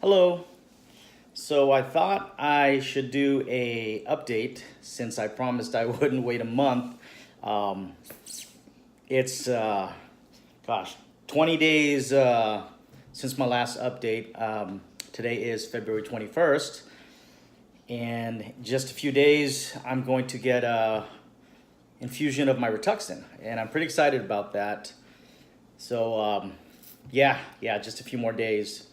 Hello. So I thought I should do a update since I promised I wouldn't wait a month. Um, it's gosh, 20 days since my last update. Today is February 21st, and in just a few days I'm going to get a infusion of my Rituxan, and I'm pretty excited about that. So yeah, just a few more days.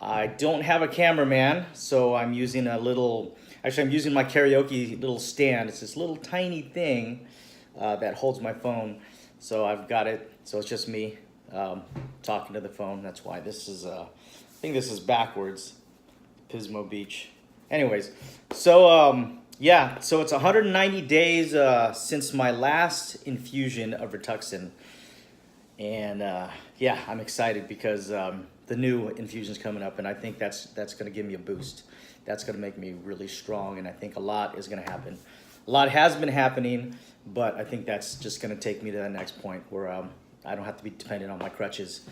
I don't have a cameraman, so I'm using I'm using my karaoke little stand. It's this little tiny thing that holds my phone. So I've got it, so it's just me talking to the phone. That's why this is, I think this is backwards, Pismo Beach. Anyways, so yeah, so it's 190 days since my last infusion of Rituxan. And yeah, I'm excited because the new infusion's coming up, and I think that's going to give me a boost. That's going to make me really strong, and I think a lot is going to happen. A lot has been happening, but I think that's just going to take me to the next point where I don't have to be dependent on my crutches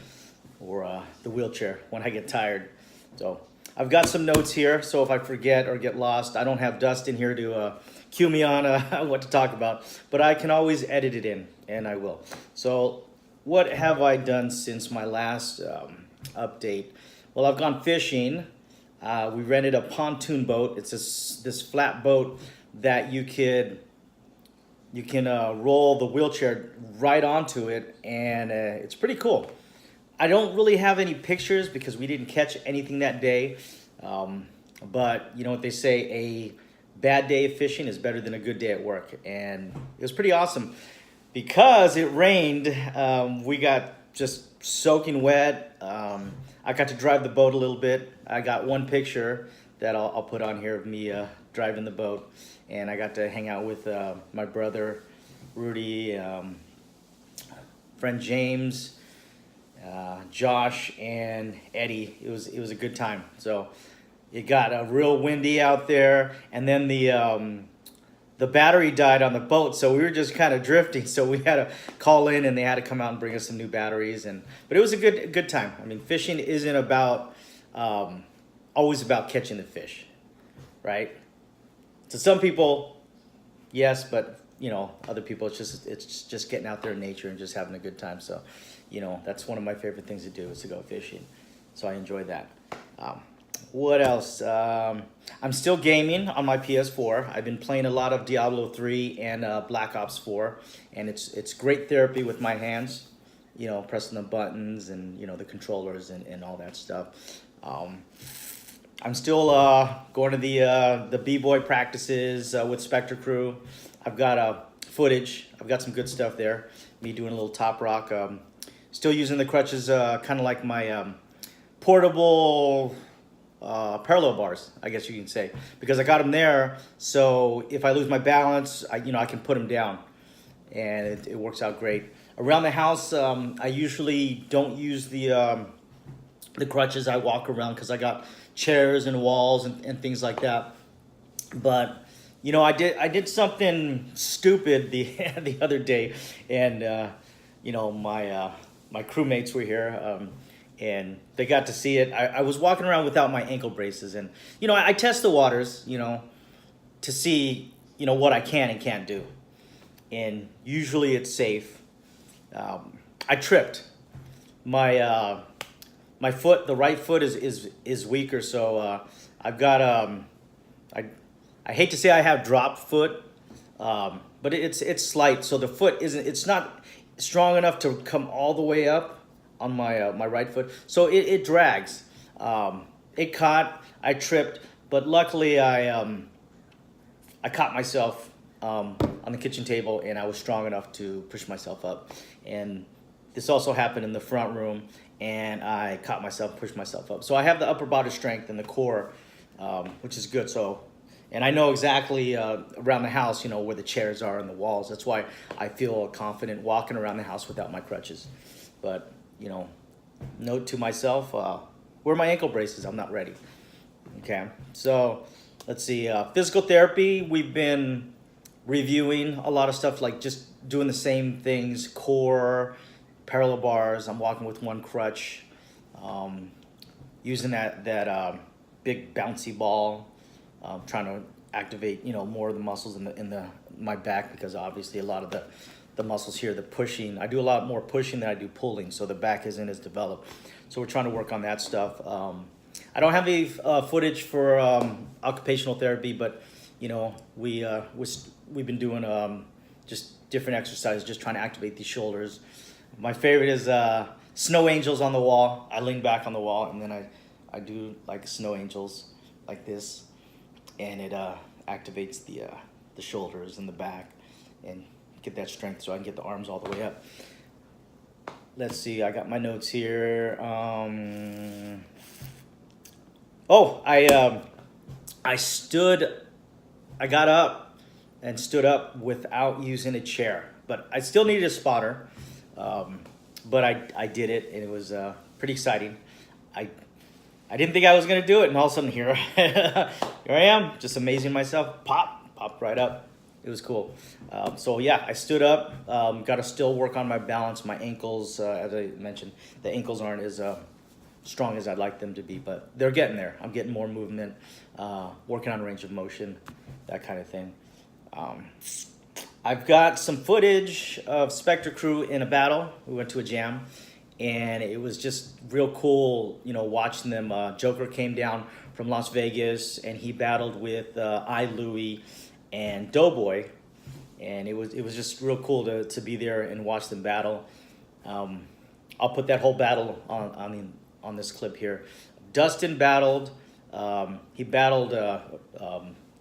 or the wheelchair when I get tired. So I've got some notes here, so if I forget or get lost, I don't have Dustin here to cue me on what to talk about, but I can always edit it in, and I will. So what have I done since my last update? Well, I've gone fishing. We rented a pontoon boat. It's this flat boat that you can roll the wheelchair right onto it, and it's pretty cool. I don't really have any pictures because we didn't catch anything that day, but you know what they say, a bad day of fishing is better than a good day at work, and it was pretty awesome. Because it rained, we got just soaking wet. I got to drive the boat a little bit. I got one picture that I'll put on here of me driving the boat. And I got to hang out with my brother, Rudy, friend James, Josh, and Eddie. It was a good time. So it got real windy out there. And then the battery died on the boat, so we were just kind of drifting. So we had to call in, and they had to come out and bring us some new batteries. But it was a good time. I mean, fishing isn't about always about catching the fish, right? To some people, yes, but you know, other people, it's just getting out there in nature and just having a good time. So, you know, that's one of my favorite things to do is to go fishing. So I enjoy that. What else? I'm still gaming on my PS4. I've been playing a lot of Diablo 3 and Black Ops 4, and it's great therapy with my hands, you know, pressing the buttons and, you know, the controllers and all that stuff. I'm still going to the B-Boy practices with Spectre Crew. I've got footage. I've got some good stuff there. Me doing a little top rock. Still using the crutches, kind of like my portable parallel bars, I guess you can say, because I got them there. So if I lose my balance, I can put them down, and it works out great. Around the house, I usually don't use the crutches. I walk around because I got chairs and walls and things like that. But you know, I did something stupid the other day, and you know, my crewmates were here. And they got to see it. I was walking around without my ankle braces, and you know, I test the waters, you know, to see, you know, what I can and can't do, and usually it's safe. I tripped. My foot, the right foot is weaker, so I've got I hate to say I have drop foot, but it's slight, so the foot it's not strong enough to come all the way up on my right foot, so it drags. It caught, I tripped, but luckily I caught myself on the kitchen table, and I was strong enough to push myself up. And this also happened in the front room, and I caught myself, pushed myself up. So I have the upper body strength and the core, which is good. So, and I know exactly around the house, you know, where the chairs are and the walls. That's why I feel confident walking around the house without my crutches. But you know, note to myself, where are my ankle braces? I'm not ready. Okay, so let's see. Physical therapy, we've been reviewing a lot of stuff, like just doing the same things, core, parallel bars. I'm walking with one crutch. using that big bouncy ball, trying to activate, you know, more of the muscles in the my back, because obviously a lot of the muscles here, the pushing, I do a lot more pushing than I do pulling, so the back isn't as developed. So we're trying to work on that stuff. I don't have any footage for occupational therapy, but you know, we've been doing just different exercises, just trying to activate these shoulders. My favorite is snow angels on the wall. I lean back on the wall, and then I do like snow angels like this, and it activates the shoulders and the back, and get that strength so I can get the arms all the way up. Let's see, I got my notes here. Oh, I got up and stood up without using a chair, but I still needed a spotter. But I did it, and it was pretty exciting. I didn't think I was gonna do it, and all of a sudden here, here I am, just amazing myself. Popped right up. It was cool. So yeah, I stood up. Got to still work on my balance. My ankles, as I mentioned, the ankles aren't as strong as I'd like them to be, but they're getting there. I'm getting more movement, working on range of motion, that kind of thing. I've got some footage of Spectre crew in a battle. We went to a jam, and it was just real cool, you know, watching them. Joker came down from Las Vegas, and he battled with I. Louie and Doughboy, and it was just real cool to be there and watch them battle. I'll put that whole battle on this clip here. Dustin battled. He battled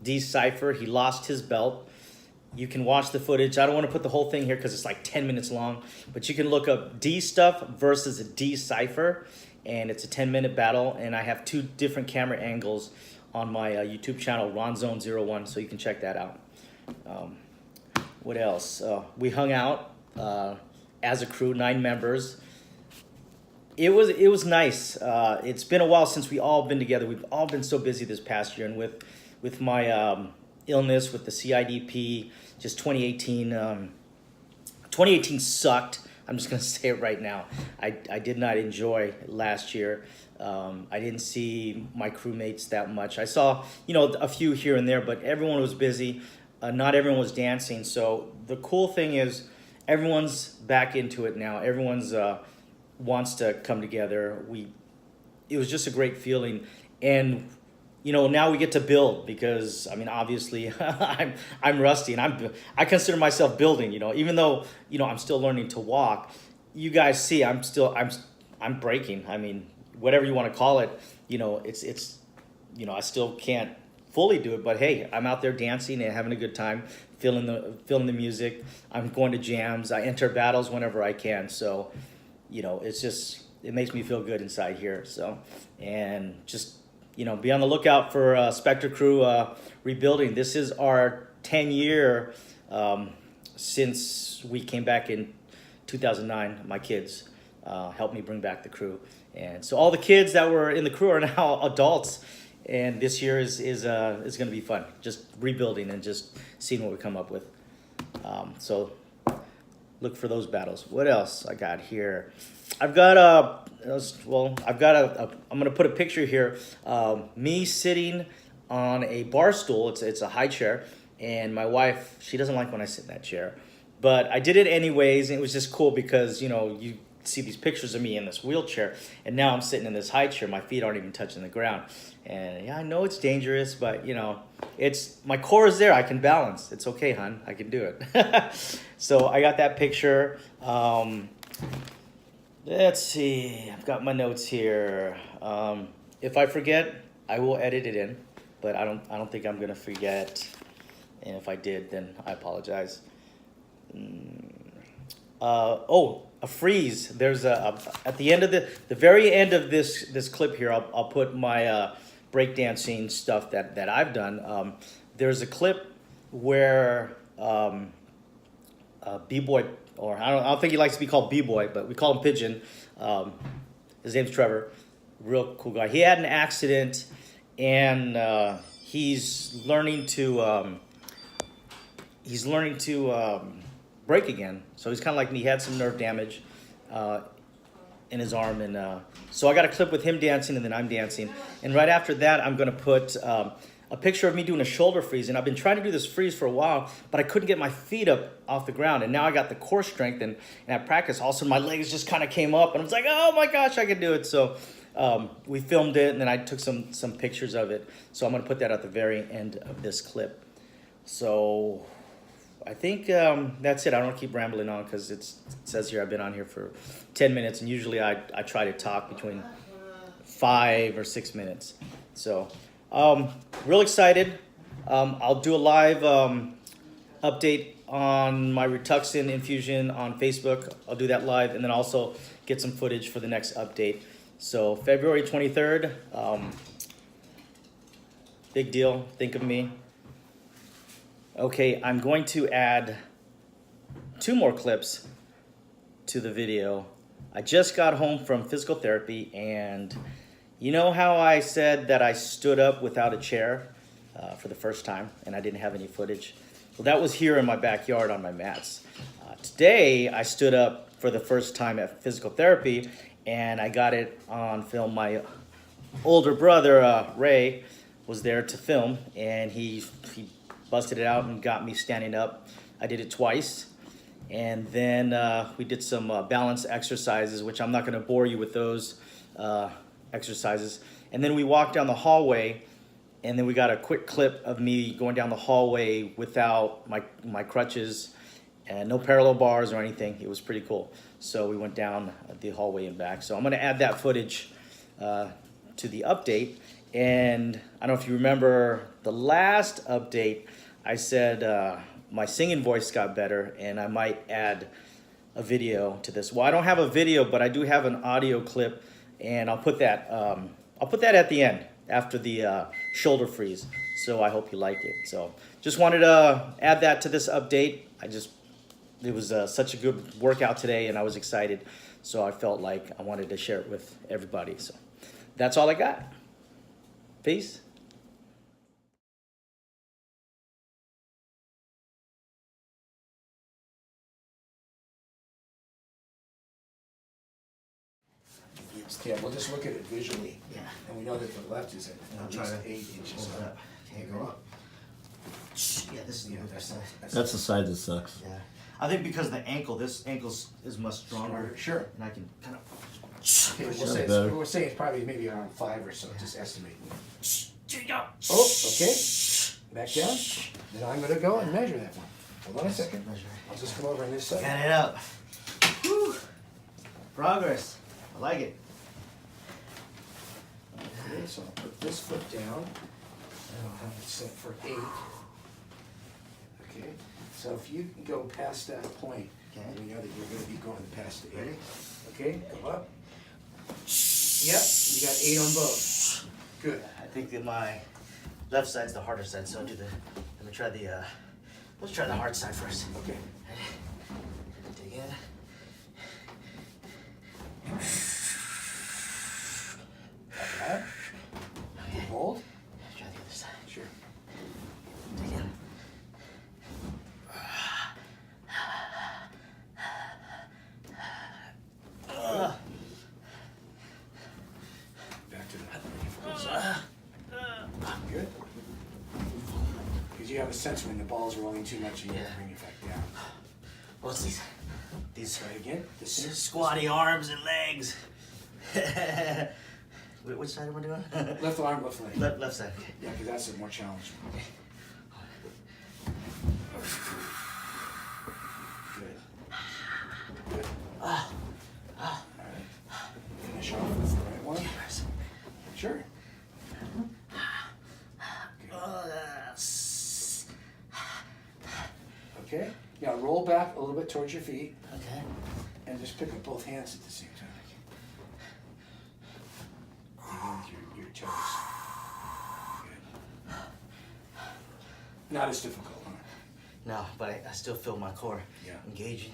D Cypher. He lost his belt. You can watch the footage. I don't want to put the whole thing here because it's like 10 minutes long, but you can look up D Stuff versus D Cypher, and it's a 10-minute battle, and I have 2 different camera angles on my YouTube channel, Ronzone01, so you can check that out. What else? We hung out as a crew, 9 members. It was nice. It's been a while since we all been together. We've all been so busy this past year, and with my illness, with the CIDP, just 2018. 2018 sucked. I'm just gonna say it right now. I did not enjoy last year. I didn't see my crewmates that much. I saw, you know, a few here and there, but everyone was busy. Not everyone was dancing. So the cool thing is everyone's back into it now. Everyone's wants to come together. It was just a great feeling, and you know, now we get to build, because I mean, obviously I'm rusty, and I consider myself building, you know, even though, you know, I'm still learning to walk. You guys see I'm breaking. I mean, whatever you want to call it, you know, it's you know, I still can't fully do it, but hey, I'm out there dancing and having a good time, feeling the music. I'm going to jams. I enter battles whenever I can. So, you know, it makes me feel good inside here. So, and just, you know, be on the lookout for Spectre crew rebuilding. This is our 10-year since we came back in 2009. My kids helped me bring back the crew, and so all the kids that were in the crew are now adults. And this year is going to be fun, just rebuilding and just seeing what we come up with. So look for those battles. What else I got here? I've got I'm going to put a picture here. Me sitting on a bar stool. It's a high chair, and my wife, she doesn't like when I sit in that chair, but I did it anyways, and it was just cool because, you know, you see these pictures of me in this wheelchair, and now I'm sitting in this high chair. My feet aren't even touching the ground, and yeah, I know it's dangerous, but you know, my core is there. I can balance. It's okay, hon. I can do it. So I got that picture. Let's see. I've got my notes here. If I forget, I will edit it in, but I don't think I'm gonna forget. And if I did, then I apologize. A freeze. There's at the end of the very end of this clip here, I'll put my breakdancing stuff that I've done. There's a clip where B-boy, or I don't think he likes to be called B-boy, but we call him Pigeon. His name's Trevor. Real cool guy. He had an accident, and he's learning to break again. So he's kind of like me. He had some nerve damage, in his arm, and so I got a clip with him dancing, and then I'm dancing. And right after that, I'm gonna put a picture of me doing a shoulder freeze. And I've been trying to do this freeze for a while, but I couldn't get my feet up off the ground. And now I got the core strength, and at practice, all of a sudden my legs just kind of came up, and I was like, oh my gosh, I can do it. So we filmed it, and then I took some pictures of it. So I'm gonna put that at the very end of this clip. So I think that's it. I don't keep rambling on because it says here I've been on here for 10 minutes, and usually I try to talk between 5 or 6 minutes. So real excited. I'll do a live update on my Rituxan infusion on Facebook. I'll do that live, and then also get some footage for the next update. So February 23rd, big deal, think of me. Okay, I'm going to add 2 more clips to the video. I just got home from physical therapy, and you know how I said that I stood up without a chair for the first time and I didn't have any footage? Well, that was here in my backyard on my mats. Today, I stood up for the first time at physical therapy, and I got it on film. My older brother, Ray, was there to film, and he busted it out and got me standing up. I did it twice. And then we did some balance exercises, which I'm not gonna bore you with those exercises. And then we walked down the hallway, and then we got a quick clip of me going down the hallway without my crutches and no parallel bars or anything. It was pretty cool. So we went down the hallway and back. So I'm gonna add that footage to the update. And I don't know if you remember the last update, I said my singing voice got better, and I might add a video to this. Well, I don't have a video, but I do have an audio clip, and I'll put that at the end after the shoulder freeze. So I hope you like it. So just wanted to add that to this update. It was such a good workout today, and I was excited. So I felt like I wanted to share it with everybody. So that's all I got. Peace. Yeah, we'll just look at it visually. Yeah. And we know that the left is at least 8 inches up. Okay, go up. Yeah, this is the other side. That's the side that sucks. Yeah. I think because the ankle, this ankle is much stronger. Sure. And I can kind of. Okay, we'll say it's probably maybe around 5 or so, just estimate. Oh, okay. Back down. Then I'm gonna go and measure that one. Hold on a second. I'll just come over on this side. Got it up. Whew. Progress. I like it. Okay, so I'll put this foot down, and I'll have it set for 8. Okay, so if you can go past that point, Okay. then we know that you're going to be going past the 8. Ready? Okay, go up. Yep, you got 8 on both. Good. I think that my left side's the harder side, so I'll do the. Let me try the. Let's try the hard side first. Okay. Dig in. Not bad. Okay. Hold. Try the other side. Sure. Dig in. Back to that. Good. Because you have a sense when the ball's rolling too much, you need to bring it back down. What's these Try again. This squatty arms and legs? Wait, which side am I doing? left arm, left leg. Left side. Okay. Yeah, because that's a more challenging. Good. Good. All right. Finish off with the right one. Sure. Okay. Now roll back a little bit towards your feet Okay. and just pick up both hands at the same time. Begin with your toes. Good. Not as difficult, huh? No, but I still feel my core engaging.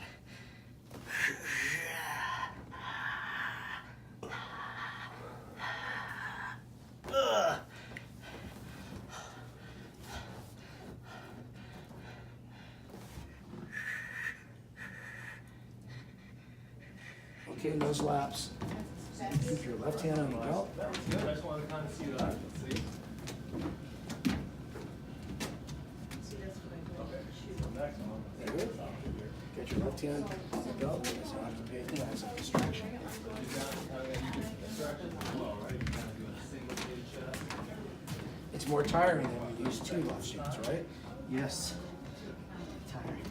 Okay, nose laps. Keep your left hand on the belt. That's good. I just wanted to kind of see that. See? Okay. So next one. Very good. Get your left hand on the belt. It's not to pay attention as a distraction. It's more tiring than when you use 2 left shoots, right? Yes. Tiring.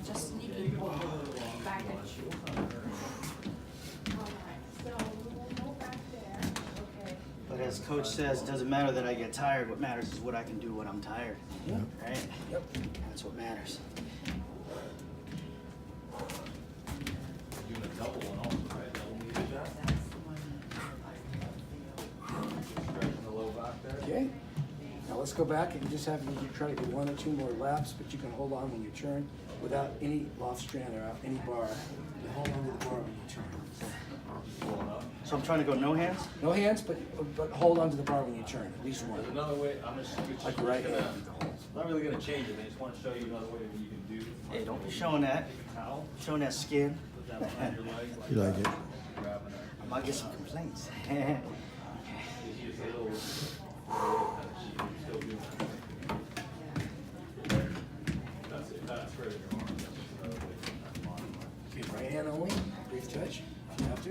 Just sneaking back at you. But as coach says, it doesn't matter that I get tired. What matters is what I can do when I'm tired. Yeah. Right? Yep. That's what matters. Doing a double one also, right? Double knee shot. Stretching the low back there. Okay. Now let's go back and just have you try to do 1 or 2 more laps, but you can hold on when you turn without any off strand or any bar. You hold on to the bar when you turn. So I'm trying to go no hands? No hands, but hold on to the bar when you turn, at least 1. There's another way. I'm just Like right gonna, hand. I'm not really gonna change it. I just want to show you another way that you can do. Hey, don't be showing that. Take a towel, Showing that skin. put that behind your leg. You like it? Grabbing it. I might get some complaints. Gives you just a little kind of sheet. You're still doing it. That's it. That's spread your arm. That's just another way to put that bottom line. Okay, right hand only, brief touch, if you have to.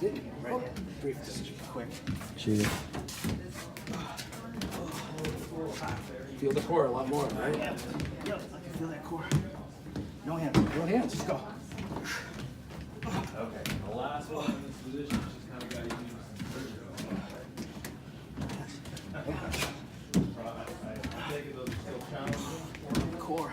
Didn't you? Right hand. Brief touch. Quick. Cheating. Feel the core a lot more, right? Yep, I can feel that core. No hands. No hands, just go. Okay. The last one in this position, just kind of got to use I take it those are still challenging. Core.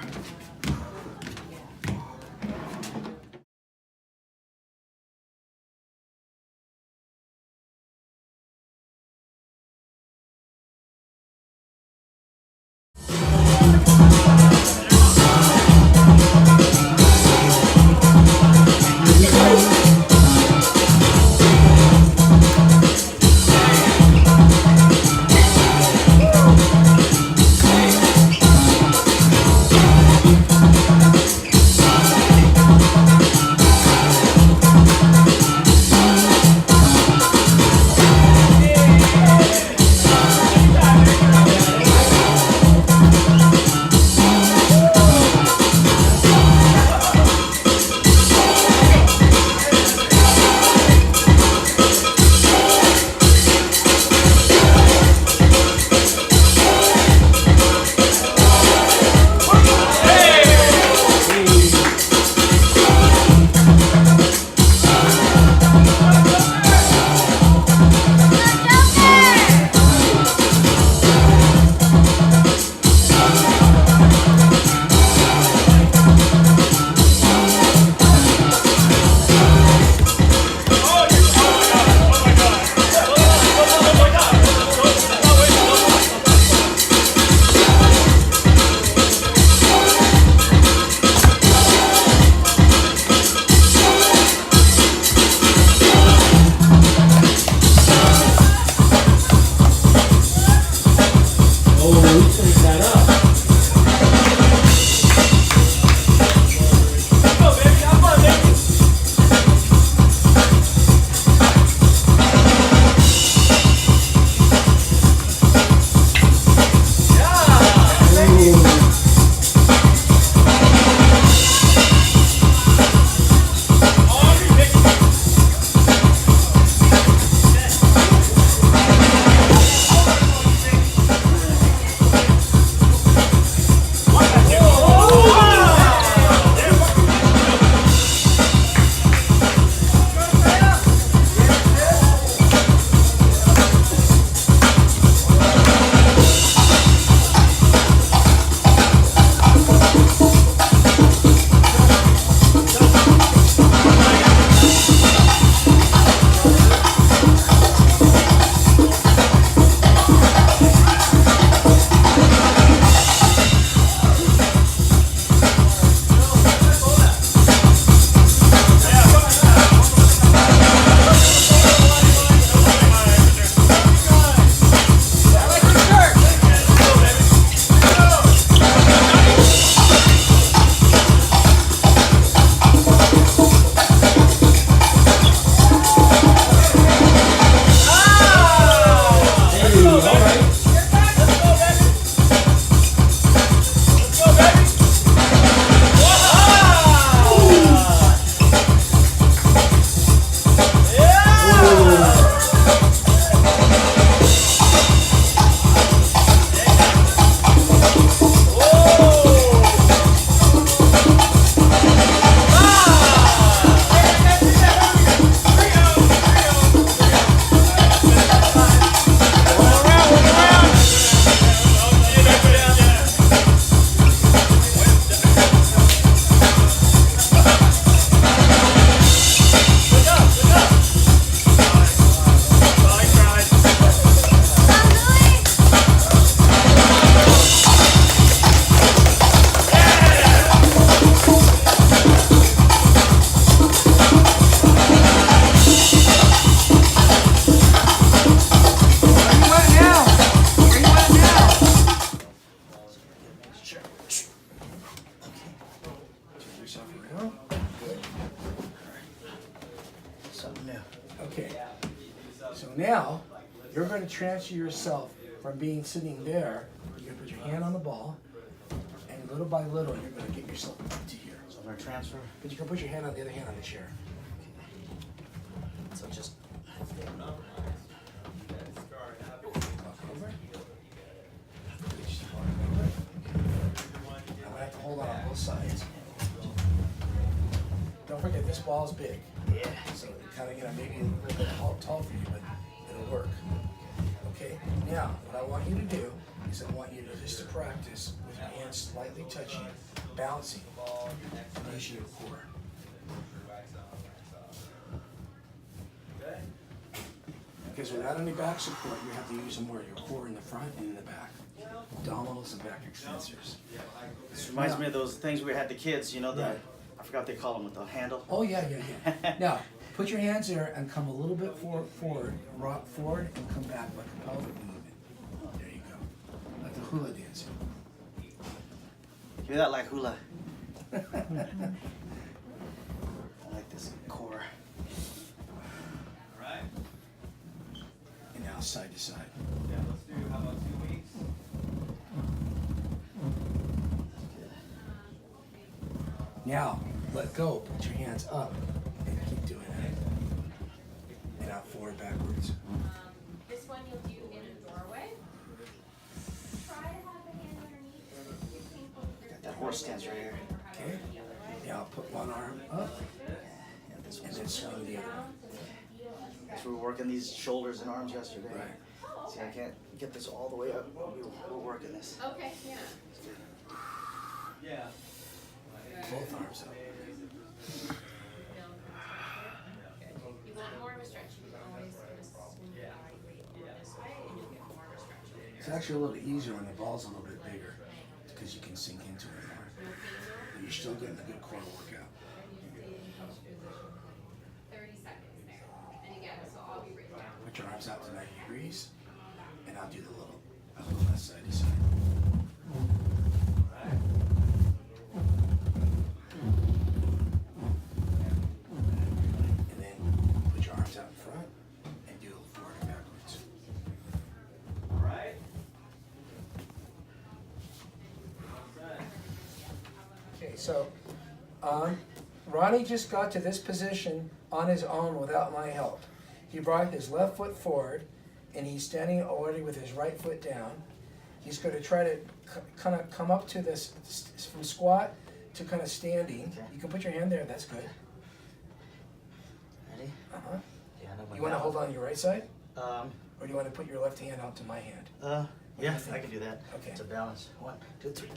Something new. Okay. So now you're going to transfer yourself from being sitting there. You're going to put your hand on the ball, and little by little, you're going to get yourself up to here. So I'm gonna transfer. But you can put your hand on the other hand on the chair. So just. Walk over. Just walk over. I'm gonna have to hold on both sides. Don't forget, this ball is big. Yeah. So it kind of, maybe a little bit tall for you, but it'll work. Okay? Now, what I want you to do is I want you to just to practice with your hands slightly touching, bouncing, and use your core. Because without any back support, you have to use them where your core in the front and in the back. Abdominals and back extensors. This reminds me of those things we had the kids, you know, Right. I forgot they call them with the handle. Oh, yeah. Now, put your hands there and come a little bit forward, rock forward, and come back like a pelvic movement. There you go. Like the hula dancing. Hear that like hula. I like this core. Alright? And now side to side. Yeah, let's do, how about 2 weeks? Now, let go. Put your hands up and keep doing that. And out forward, backwards. This one you'll do in the doorway. Try to have a hand underneath. Got that horse stance right here. Okay? Now put one arm up Yeah, this and one's then swing the other one. So we were working these shoulders and arms yesterday. Right. See, I can't get this all the way up. We're working this. Okay, yeah. Yeah. Both arms up. You want more of a stretch, you can always just swing your body weight more this way and you'll get more of a stretch. It's actually a little easier when the ball's a little bit bigger because you can sink into it more. But you're still getting a good core workout. 30 seconds there. And again, so I'll be right down. Put your arms out to 90 degrees, and I'll do the little, I'll go left side to side. And then put your arms out in front and do it forward and backwards. Alright? Okay, so Ronnie just got to this position on his own without my help. He brought his left foot forward, and he's standing already with his right foot down. He's going to try to kind of come up to this from squat to kind of standing. Okay. You can put your hand there. That's good. Ready? Uh-huh. Yeah, I know my You want to hold on your right side, Um, or do you want to put your left hand out to my hand? yeah, I can do that. Okay. It's a balance. 1, 2, 3. There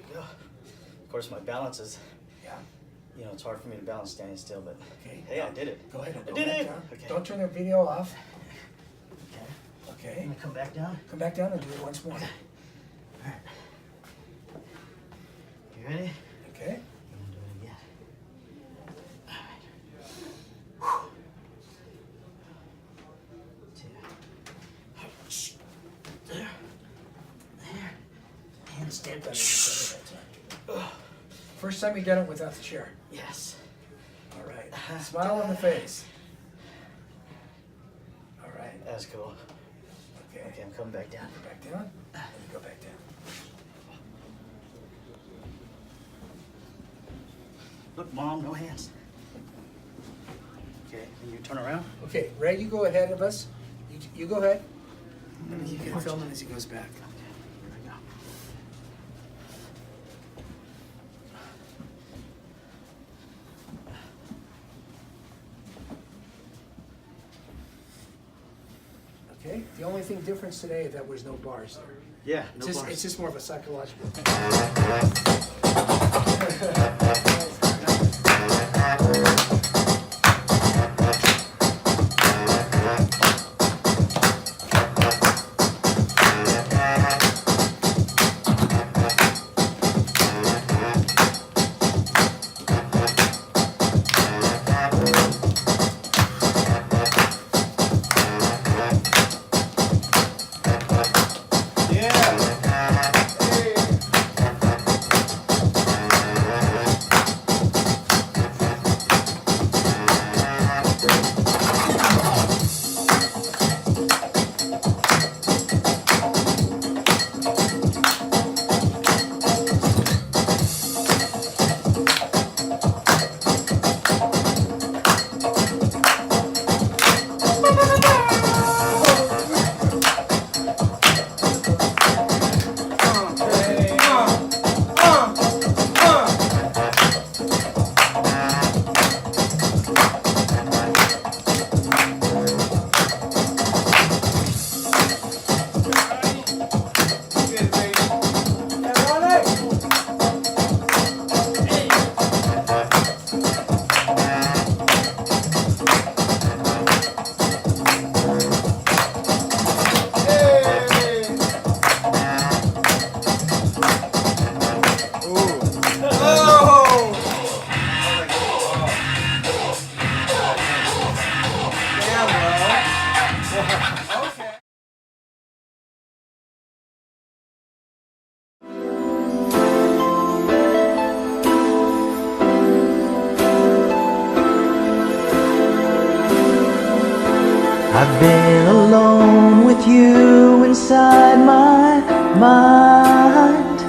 you go. Of course, my balance is, Yeah. you know, it's hard for me to balance standing still, but Okay. hey, I did it. Go ahead and I go did back it. down. Okay. Don't turn the video off. Okay. Okay. I'm gonna come back down. Come back down and do it once more. Alright. You ready? Okay. I'm gonna do it again. Alright. Two. There. Handstand. First time you done it without the chair. Yes. All right. Smile on the face. All right. That's cool. Okay. Okay, I'm coming back down. Go back down. And you go back down. Look, Mom, no hands. Okay, and you turn around. Okay, Ray, you go ahead of us. You go ahead. You can film him as he goes back. Okay, here we go. Okay. The only thing difference today is that was no bars there. Yeah, no bars. It's just more of a psychological. I've been alone with you inside my mind,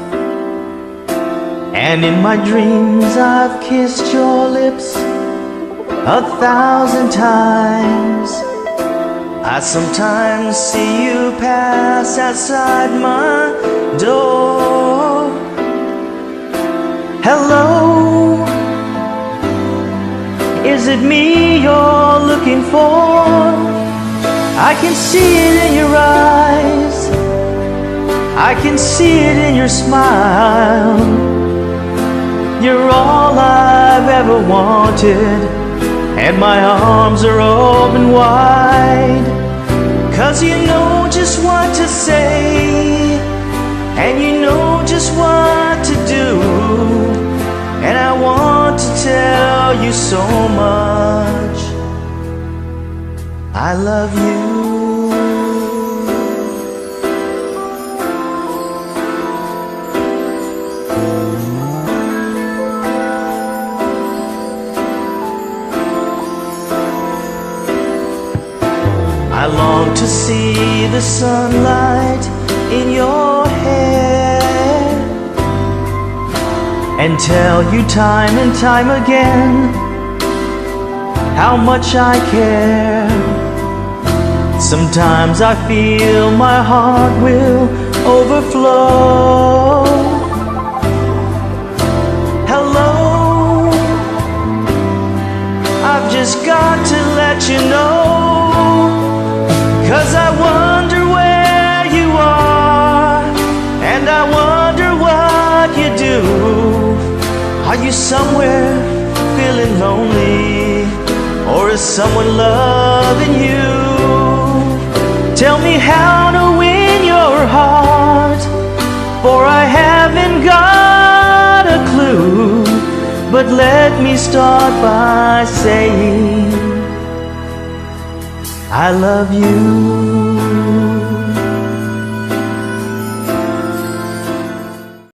and in my dreams I've kissed your lips 1,000 times. I sometimes see you pass outside my door. Hello, is it me you're looking for? I can see it in your eyes, I can see it in your smile. You're all I've ever wanted, and my arms are open wide. 'Cause you know just what to say, and you know just what to do, and I want to tell you so much. I love you. I long to see the sunlight in your hair, and tell you time and time again how much I care. Sometimes I feel my heart will overflow. Hello, I've just got to let you know, 'cause I wonder where you are, and I wonder what you do. Are you somewhere feeling lonely, or is someone loving you? Tell me how to win your heart, for I haven't got a clue. But let me start by saying I love you.